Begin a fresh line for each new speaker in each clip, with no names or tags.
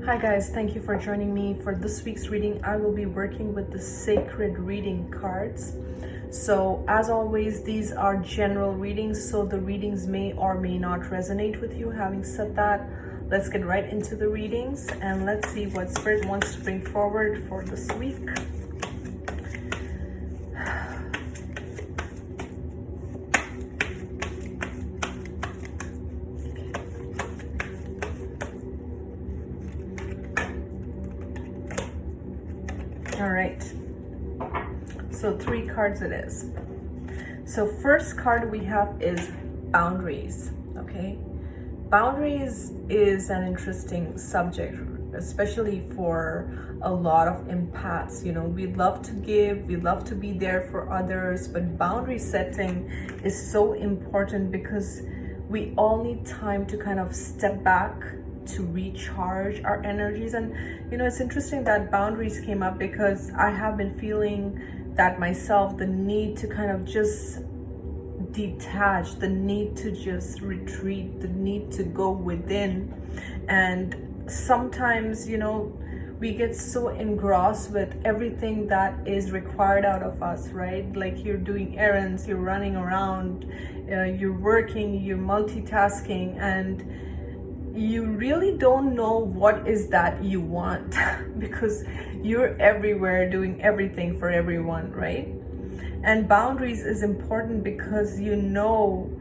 Hi guys, thank you for joining me. For this week's reading, I will be working with the Sacred Reading cards. So as always, these are general readings, so the readings may or may not resonate with you. Having said that, let's get right into the readings and let's see what Spirit wants to bring forward for this week. All right, so 3 cards it is. So first card we have is boundaries. Okay, boundaries is an interesting subject, especially for a lot of empaths. You know, we love to give, we love to be there for others, but boundary setting is so important because we all need time to kind of step back to recharge our energies. And you know, it's interesting that boundaries came up because I have been feeling that myself, the need to kind of just detach, the need to just retreat, the need to go within. And sometimes, you know, we get so engrossed with everything that is required out of us, right? Like you're doing errands, you're running around, you're working, you're multitasking, and you really don't know what is that you want because you're everywhere doing everything for everyone, right? And boundaries is important because you know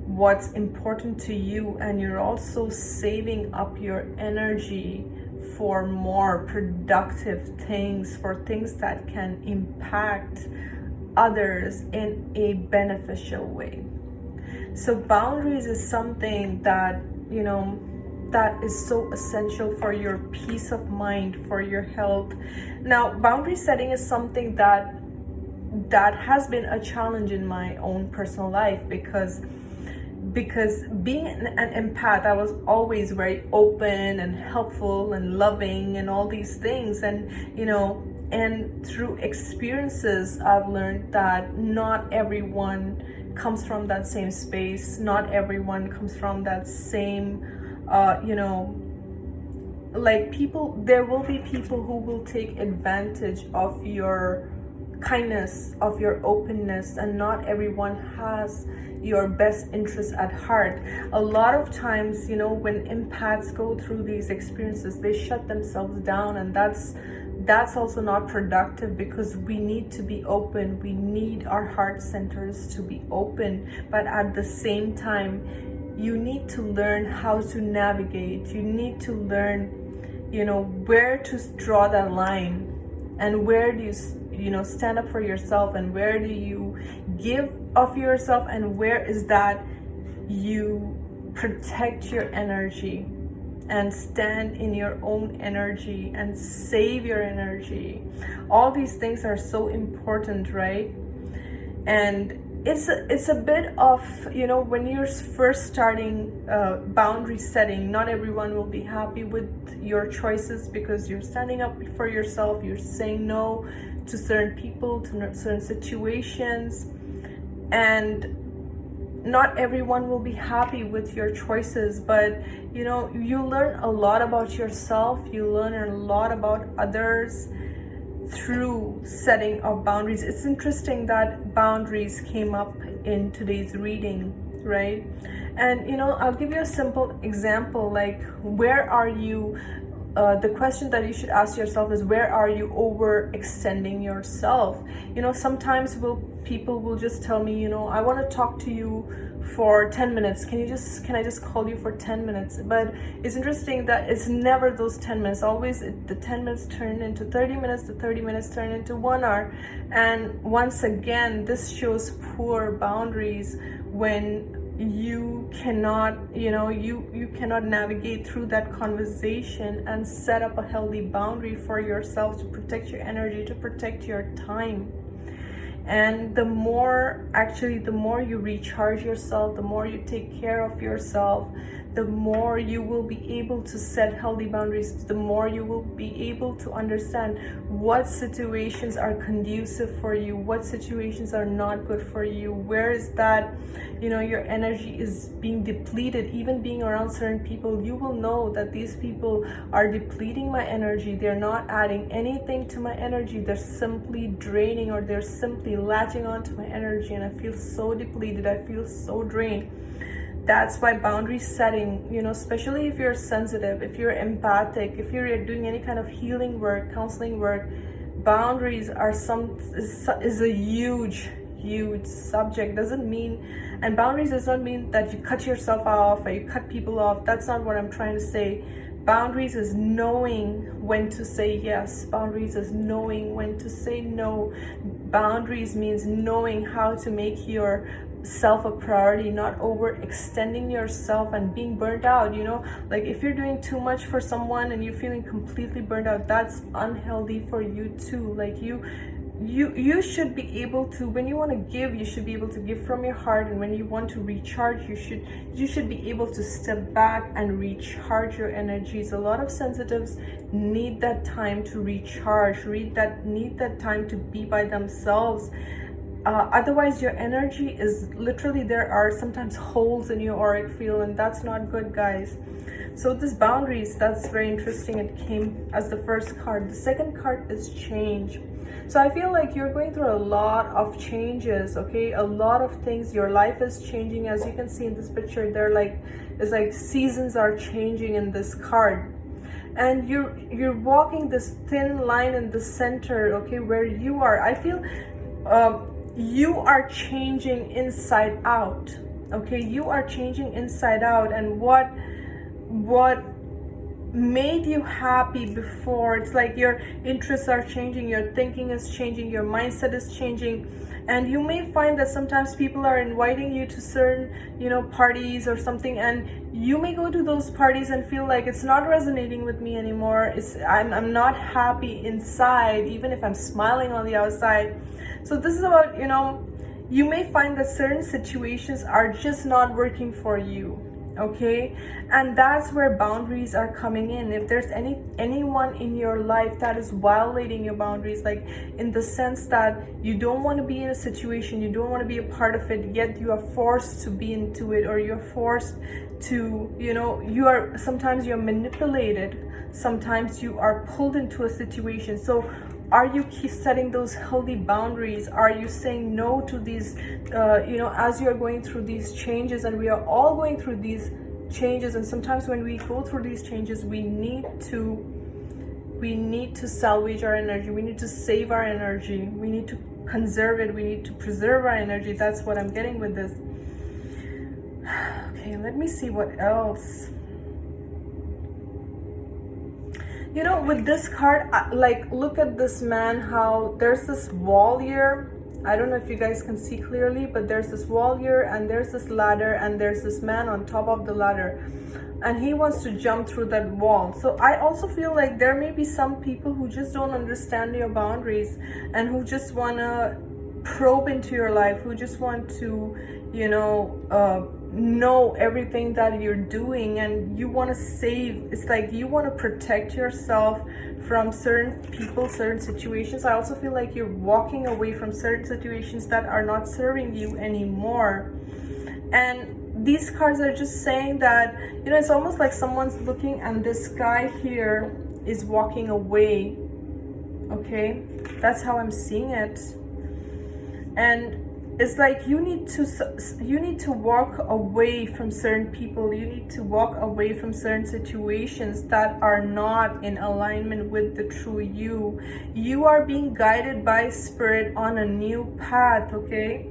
what's important to you, and you're also saving up your energy for more productive things, for things that can impact others in a beneficial way. So boundaries is something that, you know, that is so essential for your peace of mind, for your health. Now, boundary setting is something that has been a challenge in my own personal life because being an empath, I was always very open and helpful and loving and all these things. And you know, and through experiences, I've learned that not everyone comes from that same space. Not everyone comes from that same you know, like people, there will be people who will take advantage of your kindness, of your openness, and not everyone has your best interest at heart. A lot of times, you know, when empaths go through these experiences, they shut themselves down, and that's also not productive because we need to be open. We need our heart centers to be open, but at the same time, you need to learn how to navigate. You need to learn, you know, where to draw that line, and where do you know, stand up for yourself, and where do you give of yourself, and where is that you protect your energy and stand in your own energy and save your energy. All these things are so important, right? And it's a bit of, you know, when you're first starting boundary setting, not everyone will be happy with your choices because you're standing up for yourself, you're saying no to certain people, to certain situations, and not everyone will be happy with your choices. But you know, you learn a lot about yourself, you learn a lot about others through setting of boundaries. It's interesting that boundaries came up in today's reading, right? And you know, I'll give you a simple example, like where are you, the question that you should ask yourself is, where are you overextending yourself? You know, sometimes people will just tell me, you know, I want to talk to you for 10 minutes. Can I just call you for 10 minutes? But it's interesting that it's never those 10 minutes. Always the 10 minutes turn into 30 minutes, the 30 minutes turn into 1 hour. And once again, this shows poor boundaries when you cannot, you know, you cannot navigate through that conversation and set up a healthy boundary for yourself to protect your energy, to protect your time. And the more you recharge yourself, the more you take care of yourself, the more you will be able to set healthy boundaries, the more you will be able to understand what situations are conducive for you, what situations are not good for you, where is that, you know, your energy is being depleted. Even being around certain people, you will know that these people are depleting my energy. They're not adding anything to my energy. They're simply draining, or they're simply latching onto my energy, and I feel so depleted. I feel so drained. That's why boundary setting, you know, especially if you're sensitive, if you're empathic, if you're doing any kind of healing work, counseling work, boundaries are is a huge subject. Doesn't mean, and boundaries does not mean that you cut yourself off or you cut people off. That's not what I'm trying to say. Boundaries is knowing when to say yes. Boundaries is knowing when to say no. Boundaries means knowing how to make yourself a priority, not overextending yourself and being burnt out. You know, like if you're doing too much for someone and you're feeling completely burnt out, that's unhealthy for you too. Like you should be able to, when you want to give, you should be able to give from your heart, and when you want to recharge, you should be able to step back and recharge your energies. A lot of sensitives need that time to recharge, need that time to be by themselves. Otherwise your energy is literally, there are sometimes holes in your auric field, and that's not good, guys. So this boundaries, that's very interesting. It came as the first card. The second card is change. So I feel like you're going through a lot of changes, okay? A lot of things. Your life is changing. As you can see in this picture, it's like seasons are changing in this card. And you're walking this thin line in the center, okay, where you are. I feel you are changing inside out, okay? You are changing inside out, and what made you happy before, it's like your interests are changing, your thinking is changing, your mindset is changing. And you may find that sometimes people are inviting you to certain, you know, parties or something, and you may go to those parties and feel like it's not resonating with me anymore. I'm not happy inside, even if I'm smiling on the outside. So this is about, you know, you may find that certain situations are just not working for you, okay? And that's where boundaries are coming in. If there's anyone in your life that is violating your boundaries, like in the sense that you don't want to be in a situation, you don't want to be a part of it, yet you are forced to be into it, or you're forced to, you know, sometimes you're manipulated, sometimes you are pulled into a situation. So are you setting those healthy boundaries? Are you saying no to these, you know, as you're going through these changes? And we are all going through these changes, and sometimes when we go through these changes, we need to salvage our energy. We need to save our energy. We need to conserve it. We need to preserve our energy. That's what I'm getting with this. Okay, let me see what else. You know, with this card, like, look at this man, how there's this wall here. I don't know if you guys can see clearly, but there's this wall here, and there's this ladder, and there's this man on top of the ladder, and he wants to jump through that wall. So I also feel like there may be some people who just don't understand your boundaries, and who just want to probe into your life, who just want to, you know everything that you're doing, and you want to save. It's like you want to protect yourself from certain people, certain situations. I also feel like you're walking away from certain situations that are not serving you anymore. And these cards are just saying that, you know, it's almost like someone's looking, and this guy here is walking away, okay? That's how I'm seeing it. And it's like you need to walk away from certain people. You need to walk away from certain situations that are not in alignment with the true you. You are being guided by spirit on a new path, okay?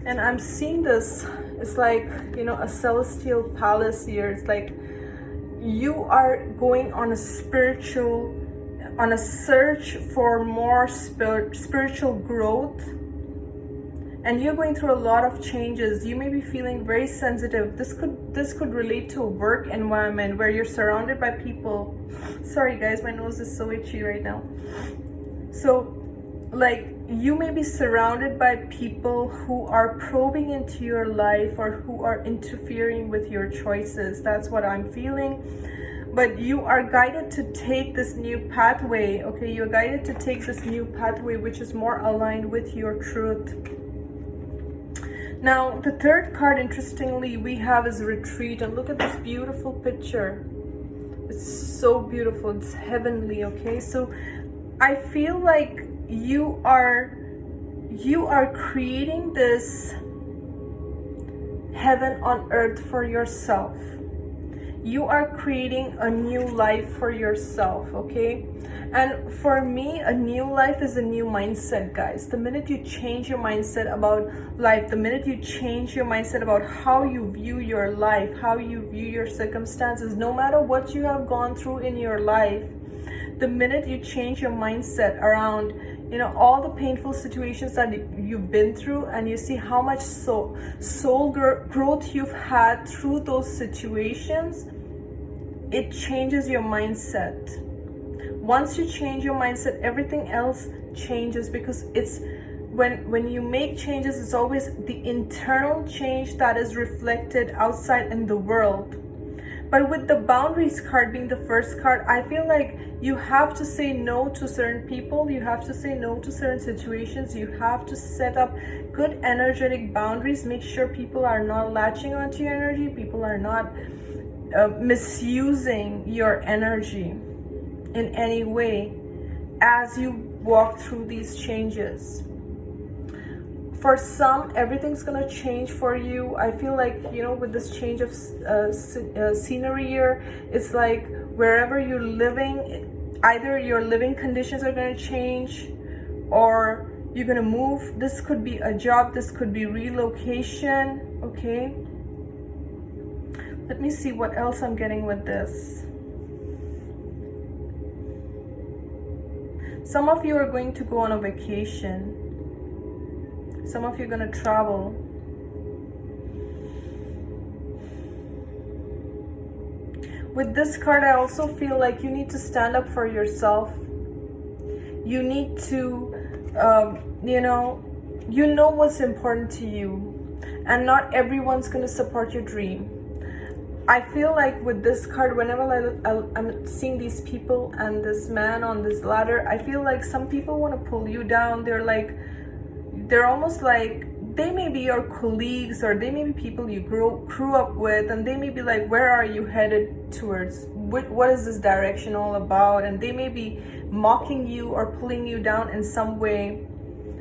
And I'm seeing this, it's like, you know, a celestial palace here. It's like you are going on a search for more spiritual growth. And you're going through a lot of changes. You may be feeling very sensitive. This could relate to a work environment where you're surrounded by people. Sorry guys, my nose is so itchy right now. So like you may be surrounded by people who are probing into your life or who are interfering with your choices. That's what I'm feeling. But you are guided to take this new pathway, okay? You're guided to take this new pathway which is more aligned with your truth. Now, the third card, interestingly, we have is retreat. And look at this beautiful picture. It's so beautiful. It's heavenly, okay? So I feel like you are creating this heaven on earth for yourself. You are creating a new life for yourself, okay? And for me, a new life is a new mindset, guys. The minute you change your mindset about life, the minute you change your mindset about how you view your life, how you view your circumstances, no matter what you have gone through in your life, the minute you change your mindset around, you know, all the painful situations that you've been through, and you see how much soul growth you've had through those situations, it changes your mindset. Once you change your mindset, everything else changes, because it's when you make changes, it's always the internal change that is reflected outside in the world. But with the boundaries card being the first card, I feel like you have to say no to certain people. You have to say no to certain situations. You have to set up good energetic boundaries. Make sure people are not latching onto your energy. People are not misusing your energy in any way as you walk through these changes. For some, everything's gonna change for you. I feel like, you know, with this change of scenery here, it's like wherever you're living, either your living conditions are gonna change or you're gonna move. This could be a job, this could be relocation, okay? Let me see what else I'm getting with this. Some of you are going to go on a vacation. Some of you are going to travel. With this card, I also feel like you need to stand up for yourself. You need to, you know what's important to you. And not everyone's going to support your dream. I feel like with this card, whenever I'm seeing these people and this man on this ladder, I feel like some people want to pull you down. They're almost like, they may be your colleagues, or they may be people you grew up with, and they may be like, where are you headed towards? What is this direction all about? And they may be mocking you or pulling you down in some way.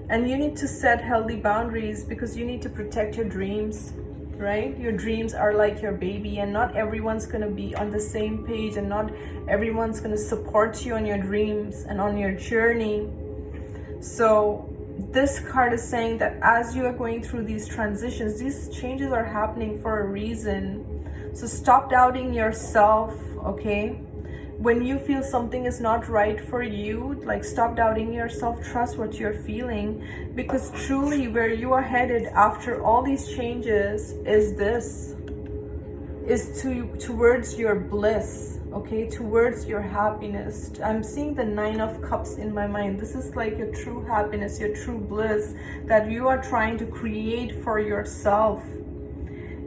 And you need to set healthy boundaries, because you need to protect your dreams, right? Your dreams are like your baby, and not everyone's going to be on the same page, and not everyone's going to support you on your dreams and on your journey. So this card is saying that as you are going through these transitions, these changes are happening for a reason. So stop doubting yourself, okay? When you feel something is not right for you, like, stop doubting yourself, trust what you're feeling, because truly where you are headed after all these changes is towards your bliss, okay, towards your happiness. I'm seeing the 9 of Cups in my mind. This is like your true happiness, your true bliss that you are trying to create for yourself.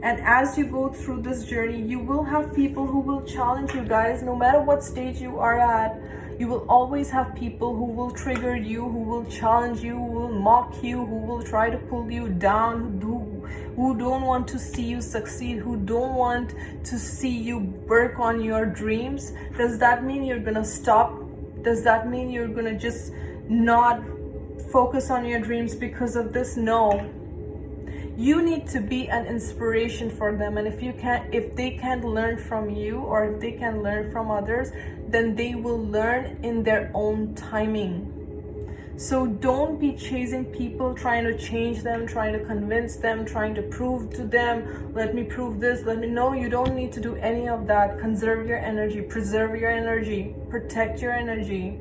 And as you go through this journey, you will have people who will challenge you, guys. No matter what stage you are at, you will always have people who will trigger you, who will challenge you, who will mock you, who will try to pull you down, who don't want to see you succeed, who don't want to see you work on your dreams. Does that mean you're gonna stop? Does that mean you're gonna just not focus on your dreams because of this? No. You need to be an inspiration for them, and if they can't learn from you, or if they can learn from others, then they will learn in their own timing. So don't be chasing people, trying to change them, trying to convince them, trying to prove to them, let me prove this, no, you don't need to do any of that. Conserve your energy, preserve your energy, protect your energy.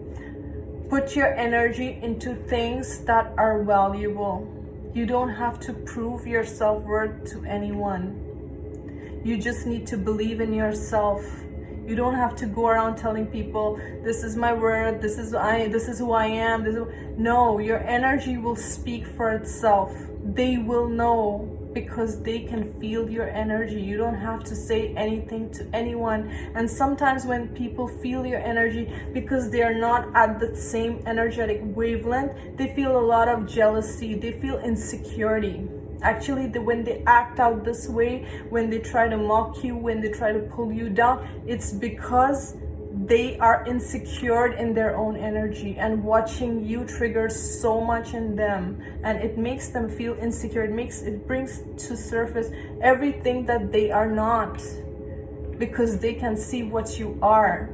Put your energy into things that are valuable. You don't have to prove your self-worth to anyone. You just need to believe in yourself. You don't have to go around telling people, this is my word, this is who I am. No, your energy will speak for itself. They will know because they can feel your energy. You don't have to say anything to anyone. And sometimes when people feel your energy, because they are not at the same energetic wavelength, they feel a lot of jealousy, they feel insecurity. Actually, when they act out this way, when they try to mock you, when they try to pull you down, it's because they are insecure in their own energy, and watching you triggers so much in them, and it makes them feel insecure. It brings to surface everything that they are not, because they can see what you are.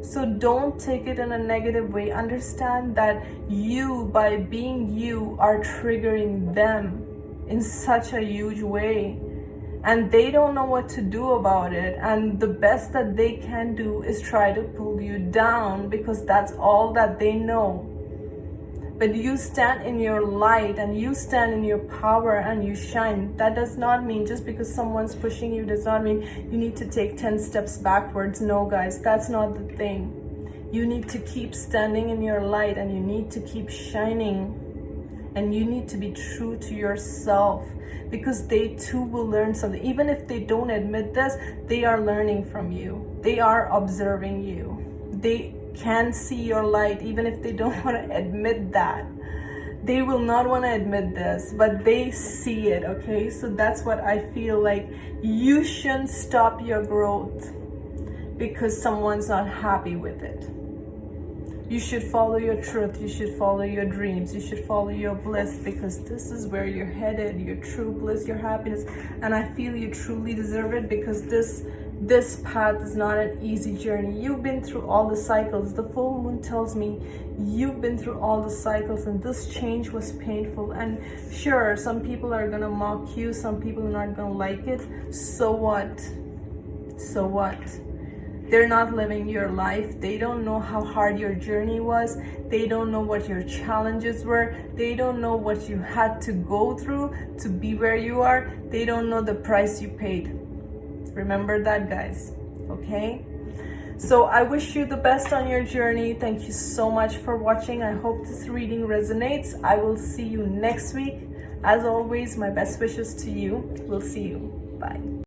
So don't take it in a negative way. Understand that you, by being you, are triggering them in such a huge way. And they don't know what to do about it. And the best that they can do is try to pull you down, because that's all that they know. But you stand in your light and you stand in your power and you shine. That does not mean just because someone's pushing you does not mean you need to take 10 steps backwards. No, guys, that's not the thing. You need to keep standing in your light, and you need to keep shining. And you need to be true to yourself, because they too will learn something. Even if they don't admit this, they are learning from you. They are observing you. They can see your light, even if they don't want to admit that. They will not want to admit this, but they see it, okay? So that's what I feel like. You shouldn't stop your growth because someone's not happy with it. You should follow your truth. You should follow your dreams. You should follow your bliss, because this is where you're headed, your true bliss, your happiness. And I feel you truly deserve it, because this path is not an easy journey. You've been through all the cycles. The full moon tells me you've been through all the cycles, and this change was painful. And sure, some people are gonna mock you, some people are not gonna like it. So what? So what? They're not living your life. They don't know how hard your journey was. They don't know what your challenges were. They don't know what you had to go through to be where you are. They don't know the price you paid. Remember that, guys, okay? So I wish you the best on your journey. Thank you so much for watching. I hope this reading resonates. I will see you next week. As always, my best wishes to you. We'll see you. Bye.